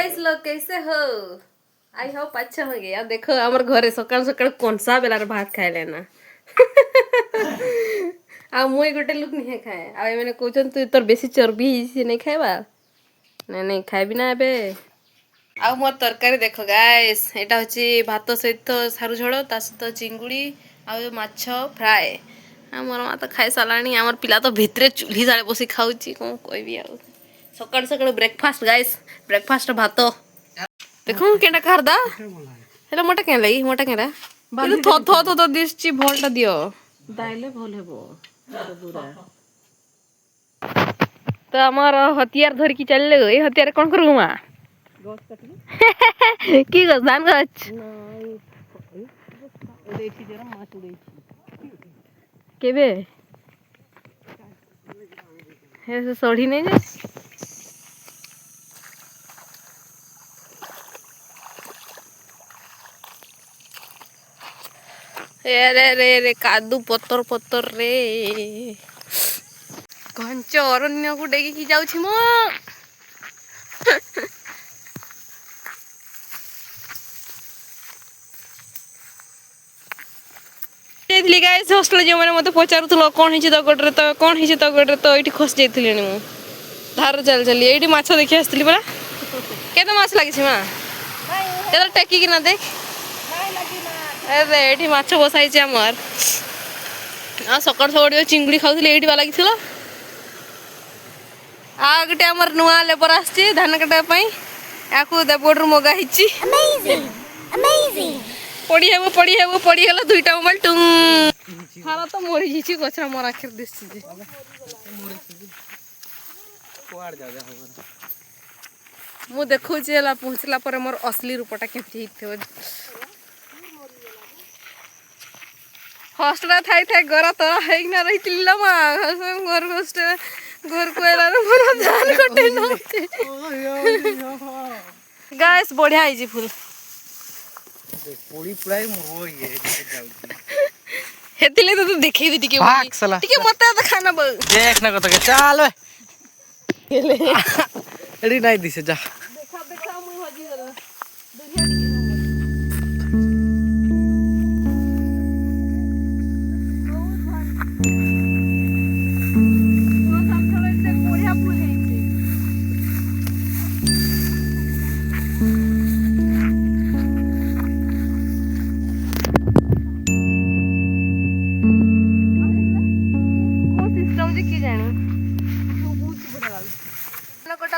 Guys लोग कैसे हो? आई होप अच्छा हो गया। देखो हमारे घरे सकाल सकाल कौनसा बेलार भात खाए लेना आ मुई गोटे लोग नहीं खाए आ मैंने कहछन तू तोर बेसी चर्बी से नहीं खाइबा नहीं खाइबी ना एबे आ मोर तरकारी देखो गाइस एटा होची भात सहित सारू झोଳ ता सहित चिंगुड़ी आ माछ फ्राए मोर मा तो खाई सालानी हमर पिला तो भितरे चूल्ही जाळे बसी खाउची कोन कहबी आ सकाळ सकाळ ब्रेकफास्ट गाइस ब्रेकफास्ट भात देखो केना करदा हेला मोटा के लई मोटा केरा ये थो थो थो तो दिसची भोलटा दियो दाइले भोल हेबो पूरा तो हमार हथियार धर की चलले ए हथियार कोन करू मा गछ काटली की गछ धान गछ नाही उड़ेची जरा माछ उड़ेची केबे हे से सोढ़ी नहीं जे रे रे रे कादू पत्तर पत्तर रे घंच अरण्य को डेगी की जाउछि मो जेथली गाइस हॉस्टल जे माने मते पचारुथलो कोन हिछि त गडरे त कोन हिछि त गडरे त एठी खस जेथली मु धार चल चली एठी माछ देखि आस्तिली बरा केते माछ लागि छि मा तेल टेकी कि ना देख नाही लागि ना अरे एठी माछ बसाई छि हमर आ सकाळ सकाळ चिंगुड़ी खाउथले एठी बा लागि थिलो आ गटे हमर नुआ लेबर आछि धान कटा पई याकू देबोडर मगा हिछि अमेजिंग अमेजिंग पड़ी हेबो दुईटा मोबाइल टुंग हारा तो मोरी हिछि गछरा मोर आखिर दिसछि जे मोरी कोआड जा जा हो मु देखौ जे ला पहुंचला पर मोर असली रूपटा केति हिथो हॉस्टल थाई थाई गरा तो हेगना रहितिल मा घर हॉस्टल घर कोएला मोर धान कटे नते गाइस बढ़िया आइजी फुल पोड़ी पुराई मोर ये जाउची हेतिले तो देखै दी टिके भाग साला टिके मते तो खाना देख ना कत के चल एले एडी नाही दिसे जा देखा देखा मुई हजी गला दुनिया टिके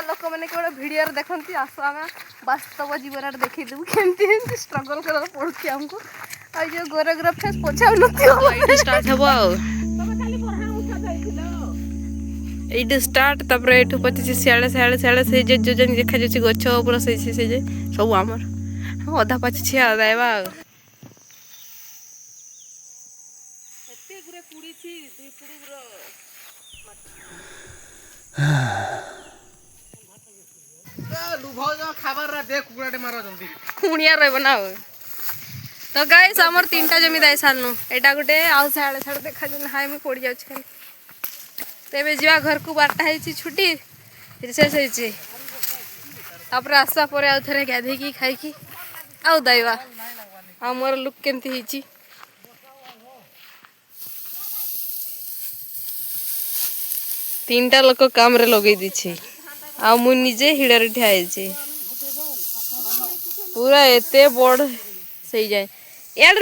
लोक मैंने केवल वीडियो देखती आस आम वास्तव जीवन देखी देबू केमती स्ट्रगल कर पड़ुछि हमको आ जो गोरे गोरे फेस पोछाउ नथि स्टार्ट हेबो तबे खाली बरहा उठा जाइथिलो एडी स्टार्ट तबरे एठु पछि सियाळे सियाळे सियाळे से जे जन देखा जछि गछ ऊपर से जे सब हमर आधा पछि छी आदायबा एते गुरे पुडी छी दुई पुडी गुरो तो गाइस हमर तीनटा जमी दाई साननु एटा गुटे आउ साडे साडे देखा जन हाय में पड़ी जाउछ खाली तेबे जीवा घर को 12टा हेछि छुट्टी रिसेस हेछि तापर आसा परे आउ थरे गाधे की खाई की आउ दाइवा हमर लुक केमती हेछि तीनटा लोक काम रे लगै दिछि आ मु निजे हिडर ठियाई छी पूरा एते बड़ सही जाए यार